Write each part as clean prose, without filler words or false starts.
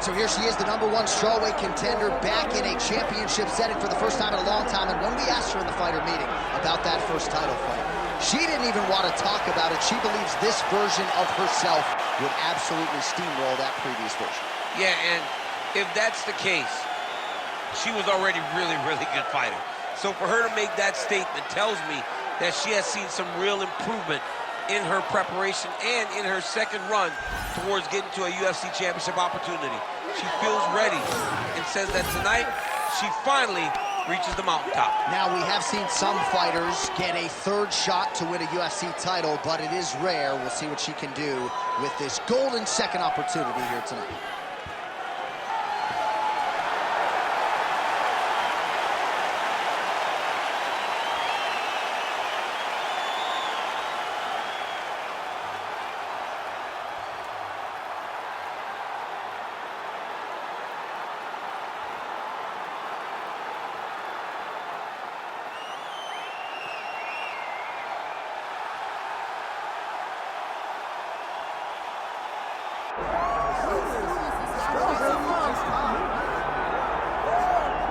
right, so here she is, the #1 strawweight contender, back in a championship setting for the first time in a long time. And when we asked her in the fighter meeting about that first title fight, she didn't even want to talk about it. She believes this version of herself would absolutely steamroll that previous version. Yeah, and if that's the case, she was already really good fighter. So for her to make that statement tells me that she has seen some real improvement in her preparation and in her second run towards getting to a UFC championship opportunity. She feels ready and says that tonight she finally reaches the mountaintop. Now, we have seen some fighters get a third shot to win a UFC title, but it is rare. We'll see what she can do with this golden second opportunity here tonight.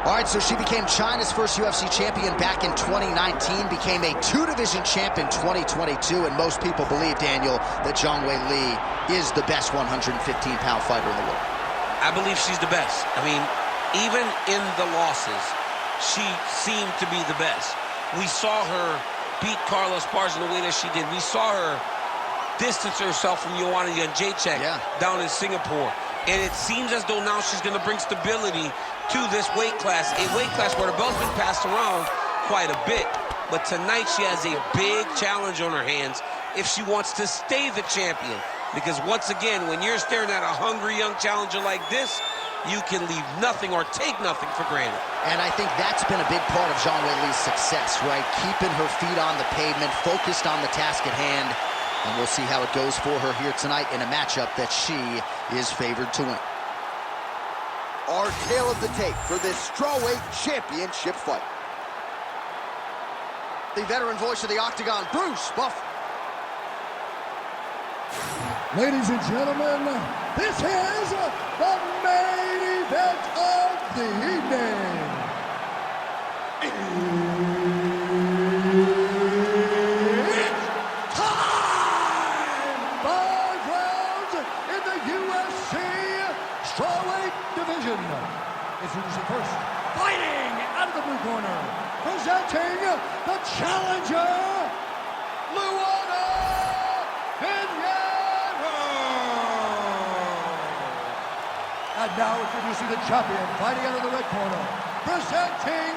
All right, so she became China's first UFC champion back in 2019, became a two-division champ in 2022, and most people believe, Daniel, that Zhang Weili is the best 115-pound fighter in the world. I believe she's the best. I mean, even in the losses, she seemed to be the best. We saw her beat Carla Esparza the way that she did. We saw her distance herself from Luana down in Singapore. And it seems as though now she's going to bring stability to this weight class, a weight class where the belt's been passed around quite a bit. But tonight she has a big challenge on her hands if she wants to stay the champion. Because once again, when you're staring at a hungry young challenger like this, you can leave nothing or take nothing for granted. And I think that's been a big part of Zhang Weili's success, right? Keeping her feet on the pavement, focused on the task at hand. And we'll see how it goes for her here tonight in a matchup that she is favored to win. Our tale of the tape for this strawweight championship fight. The veteran voice of the Octagon, Bruce Buff. Ladies and gentlemen, this is the main event of the evening. Introducing first, fighting out of the blue corner, presenting the challenger, Luana Pinheiro. And now introducing the champion, fighting out of the red corner, presenting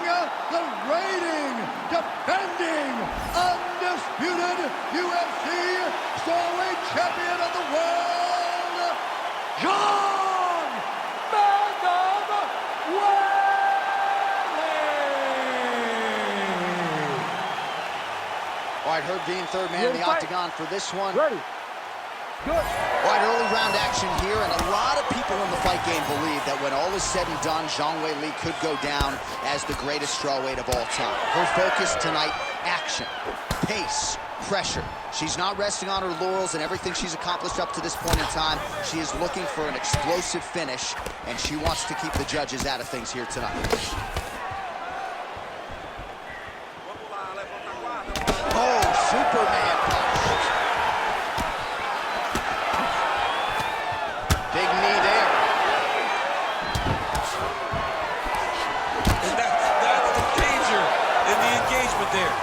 the reigning, defending, undisputed UFC strawweight champion of the world, Zhang. All right, Herb Dean, third man in the octagon for this one. Ready. Good. All right, early round action here, and a lot of people in the fight game believe that when all is said and done, Zhang Weili could go down as the greatest strawweight of all time. Her focus tonight, action, pace, pressure. She's not resting on her laurels and everything she's accomplished up to this point in time. She is looking for an explosive finish, and she wants to keep the judges out of things here tonight. Superman punch. Big knee there. And that's the danger in the engagement there.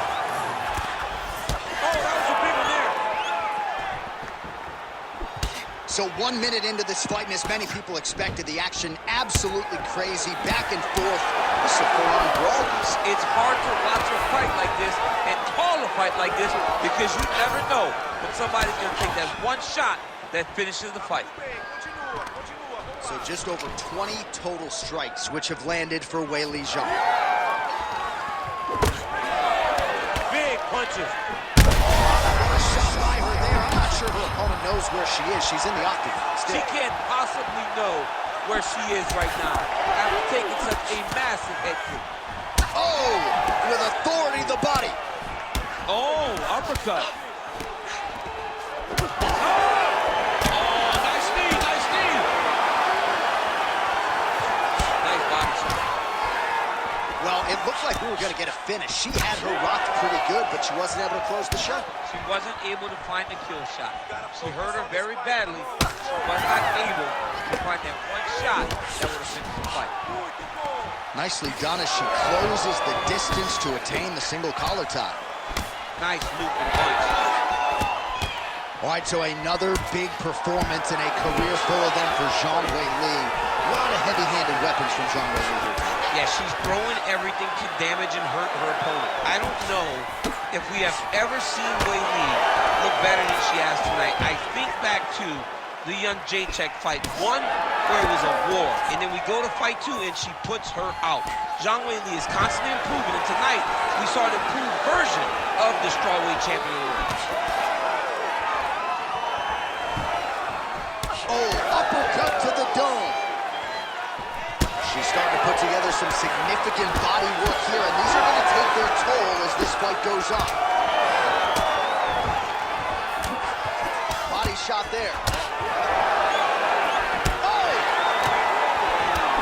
Oh, that was a big one there. So 1 minute into this fight, and as many people expected, the action absolutely crazy, back and forth. This is a full-on brawl. It's hard to watch a fight like this and call a fight like this because you never know when somebody's going to take that one shot that finishes the fight. So just over 20 total strikes, which have landed for Weili Zhang. Big punches. What a shot by her there. I'm not sure her opponent knows where she is. She's in the octagon still. She can't possibly know where she is right now after taking such a massive head kick. Oh, with authority, the body. Oh, uppercut. Oh, nice knee, nice knee. going to get a finish. She had her rocked pretty good, but she wasn't able to close the show. She wasn't able to find the kill shot. She hurt her very badly. She was not able to find that one shot that would have finished the fight. Nicely done as she closes the distance to attain the single collar tie. Nice looping punch. All right, so another big performance and a career full of them for Zhang Weili. A lot of heavy-handed weapons from Zhang Weili here. Yeah, she's throwing everything to damage and hurt her opponent. I don't know if we have ever seen Weili look better than she has tonight. I think back to the young Jacek fight, one where it was a war, and then we go to fight two and she puts her out. Zhang Weili is constantly improving, and tonight we saw an improved version of the strawweight champion of the world. Oh, uppercut to the dome. She's starting to put together some significant body work here, and these are going to take their toll as this fight goes on. Body shot there. Oh!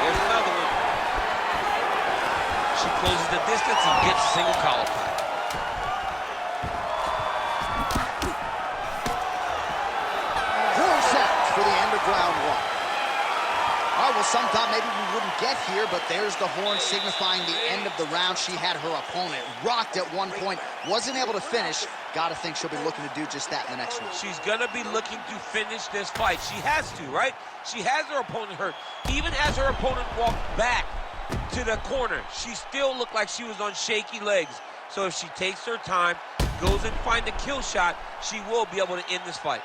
There's another one. She closes the distance and gets a single collar tie. 4 seconds for the end of round one. All right, well, some thought maybe we wouldn't get here, but there's the horn signifying the end of the round. She had her opponent rocked at one point, wasn't able to finish. Gotta think she'll be looking to do just that in the next one. She's gonna be looking to finish this fight. She has to, right? She has her opponent hurt. Even as her opponent walked back to the corner, she still looked like she was on shaky legs. So if she takes her time, goes and finds a kill shot, she will be able to end this fight.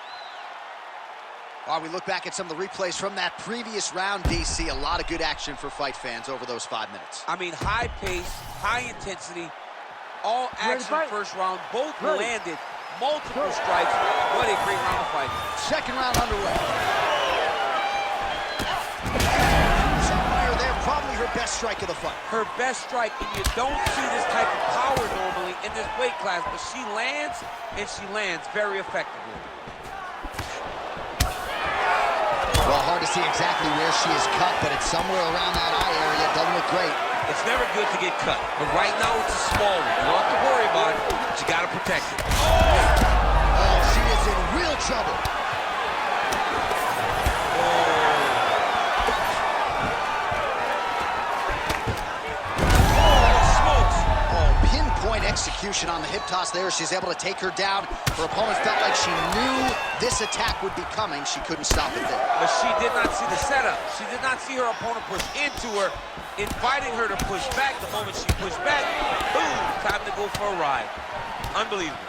All right, we look back at some of the replays from that previous round, DC. A lot of good action for fight fans over those 5 minutes. I mean, high pace, high intensity, all action first round. Both landed multiple strikes. What a great round of fighting. Second round underway. Somewhere there, probably her best strike of the fight. Her best strike, and you don't see this type of power normally in this weight class, but she lands, and she lands very effectively. Well, hard to see exactly where she is cut, but it's somewhere around that eye area. It doesn't look great. It's never good to get cut, but right now it's a small one. You don't have to worry about it, but you got to protect it. Oh, she is in real trouble. Pinpoint execution on the hip toss there. She's able to take her down. Her opponent felt like she knew this attack would be coming. She couldn't stop it there. But she did not see the setup. She did not see her opponent push into her, inviting her to push back. The moment she pushed back, boom, time to go for a ride. Unbelievable.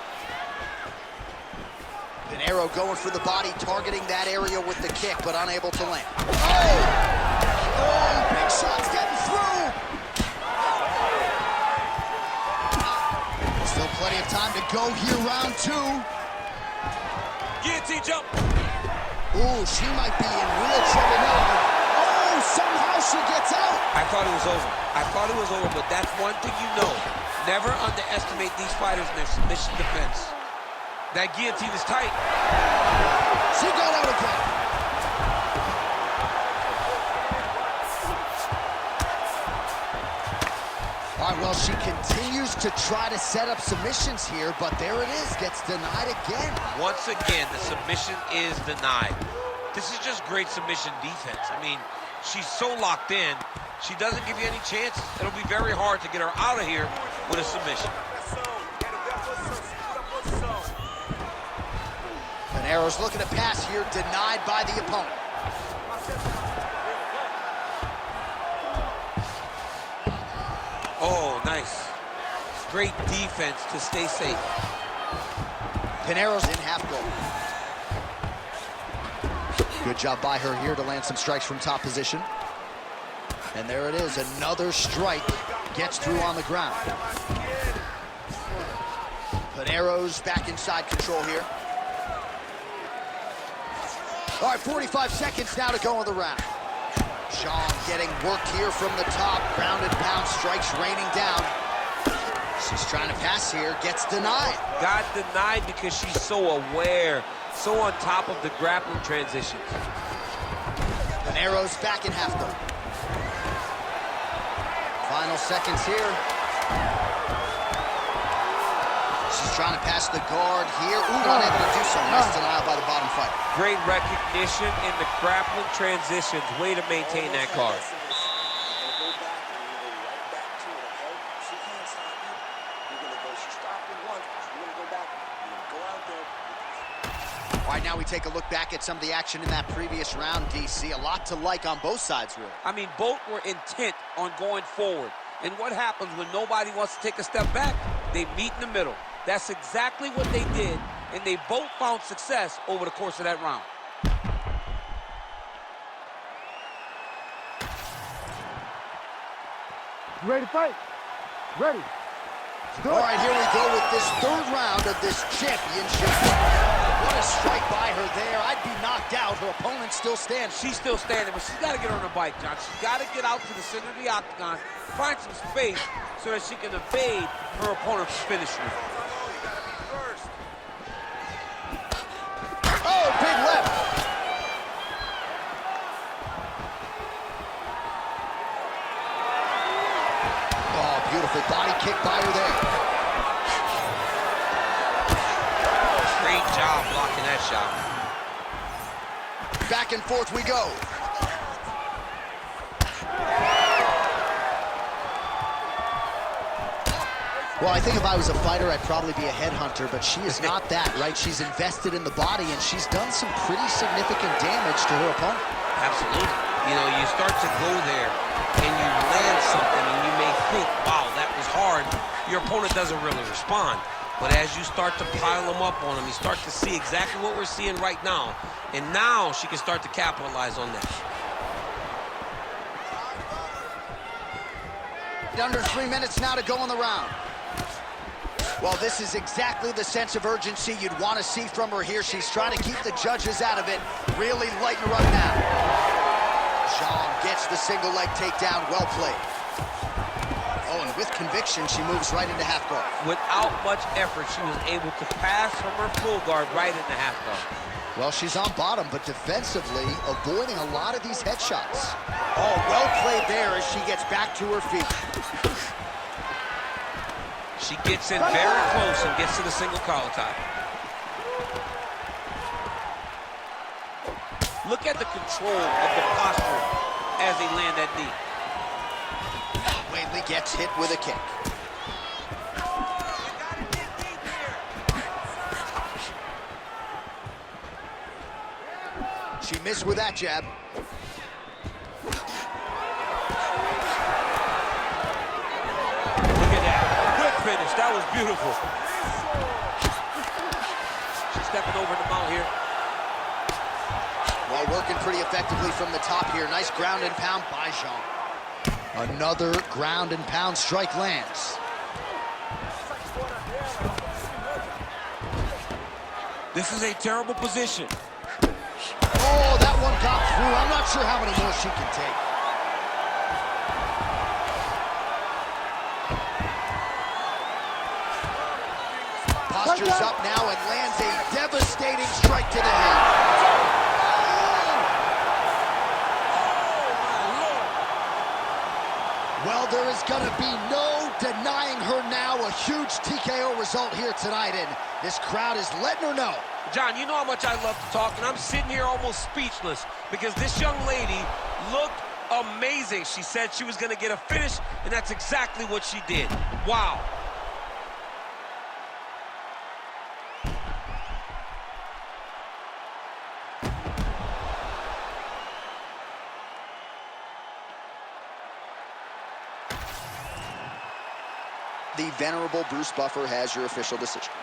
Pinheiro going for the body, targeting that area with the kick, but unable to land. Oh! Oh, big shots getting through! Still plenty of time to go here, round two. Guillotine jump. Ooh, she might be in real trouble now. Oh, somehow she gets out. I thought it was over. I thought it was over, but that's one thing you know. Never underestimate these fighters in their submission defense. That guillotine is tight. She got out again. All right, well, she continues to try to set up submissions here, but there it is, gets denied again. Once again, the submission is denied. This is just great submission defense. I mean, she's so locked in, she doesn't give you any chances. It'll be very hard to get her out of here with a submission. Pinheiro's looking to pass here, denied by the opponent. Oh, nice. Great defense to stay safe. Pinheiro's in half guard. Good job by her here to land some strikes from top position. And there it is, another strike gets through on the ground. Pinheiro's back inside control here. All right, 45 seconds now to go in the round. Zhang getting worked here from the top. Ground and pound strikes raining down. She's trying to pass here, gets denied. Got denied because she's so aware, so on top of the grappling transitions. Pinheiro's back in half guard. Final seconds here. She's trying to pass the guard here. Ooh, unable to do so. Nice denial by the bottom fighter. Great recognition in the grappling transitions. Way to maintain that guard. All right, now we take a look back at some of the action in that previous round, DC. A lot to like on both sides, really. I mean, both were intent on going forward. And what happens when nobody wants to take a step back? They meet in the middle. That's exactly what they did, and they both found success over the course of that round. You ready to fight? Ready. All right, here we go with this third round of this championship fight. What a strike by her there. I'd be knocked out. Her opponent still stands. She's still standing, but she's got to get on her bike, John. She's got to get out to the center of the octagon, find some space so that she can evade her opponent's finishing. Oh, big left. Oh, beautiful body kick by her there. Great job blocking that shot. Back and forth we go. Well, I think if I was a fighter, I'd probably be a headhunter, but she is not that, right? She's invested in the body, and she's done some pretty significant damage to her opponent. Absolutely. You know, you start to go there, and you land something, and you may think, wow, that was hard. Your opponent doesn't really respond. But as you start to pile them up on him, you start to see exactly what we're seeing right now. And now she can start to capitalize on that. Under 3 minutes now to go in the round. Well, this is exactly the sense of urgency you'd want to see from her here. She's trying to keep the judges out of it. Really lighten her up now. Zhang gets the single leg takedown. Well played. Oh, and with conviction, she moves right into half guard. Without much effort, she was able to pass from her full guard right into half guard. Well, she's on bottom, but defensively avoiding a lot of these headshots. Oh, well played there as she gets back to her feet. She gets in very close and gets to the single collar tie. Look at the control of the posture as they land that knee. Weili gets hit with a kick. She missed with that jab. Look at that. Quick finish. That was beautiful. She's stepping over the mount here. Well, working pretty effectively from the top here. Nice ground and pound by Zhang. Another ground and pound strike lands. This is a terrible position. Oh, that one got through. I'm not sure how many more she can take. Postures up now and lands a devastating strike to the head. Well, there is going to be no denying her now. A huge TKO result here tonight, and this crowd is letting her know. John, you know how much I love to talk, and I'm sitting here almost speechless because this young lady looked amazing. She said she was going to get a finish, and that's exactly what she did. Wow. The venerable Bruce Buffer has your official decision.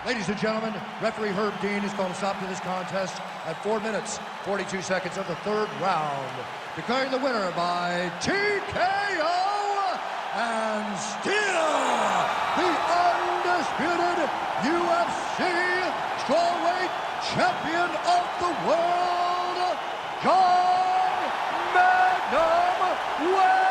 Ladies and gentlemen, referee Herb Dean has called a stop to this contest at 4 minutes, 42 seconds of the third round, declaring the winner by TKO and still the undisputed UFC strawweight champion of the world, Zhang Magnum Weili.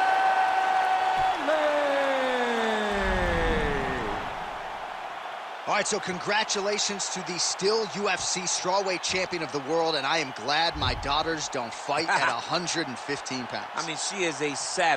All right, so congratulations to the still UFC strawweight champion of the world, and I am glad my daughters don't fight at 115 pounds. I mean, she is a savage.